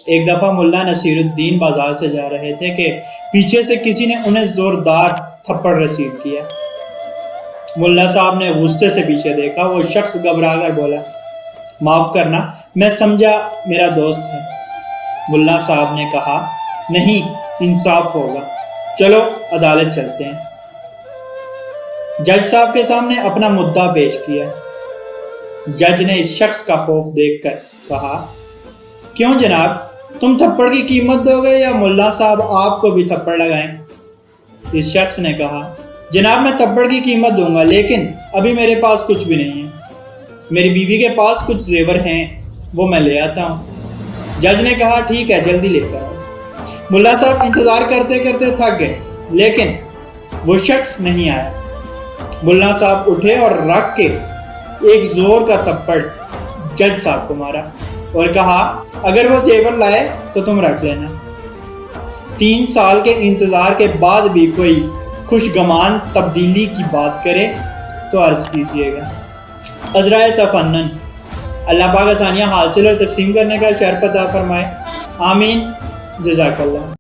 ایک دفعہ ملا نصیر الدین بازار سے جا رہے تھے کہ پیچھے سے کسی نے انہیں زوردار تھپڑ رسید کیا۔ ملا صاحب نے غصے سے پیچھے دیکھا۔ وہ شخص گھبرا کر بولا، معاف کرنا، میں سمجھا میرا دوست ہے۔ ملا صاحب نے کہا، نہیں، انصاف ہوگا، چلو عدالت چلتے ہیں۔ جج صاحب کے سامنے اپنا مدعا پیش کیا۔ جج نے اس شخص کا خوف دیکھ کر کہا، کیوں جناب، تم تھپڑ کی قیمت دو گے یا ملا صاحب آپ کو بھی تھپڑ لگائیں؟ اس شخص نے کہا، جناب میں تھپڑ کی قیمت دوں گا، لیکن ابھی میرے پاس کچھ بھی نہیں ہے۔ میری بیوی کے پاس کچھ زیور ہیں، وہ میں لے آتا ہوں۔ جج نے کہا، ٹھیک ہے، جلدی لے کر آؤ۔ ملا صاحب انتظار کرتے کرتے تھک گئے، لیکن وہ شخص نہیں آیا۔ ملا صاحب اٹھے اور رکھ کے ایک زور کا تھپڑ جج صاحب کو مارا اور کہا، اگر وہ زیور لائے تو تم رکھ لینا۔ 3 سال کے انتظار کے بعد بھی کوئی خوشگمان تبدیلی کی بات کرے تو عرض کیجیے گا۔ عذرائے تفنن، اللہ پاک آسانیاں حاصل اور تقسیم کرنے کا شرف عطا فرمائے، آمین، جزاک اللہ۔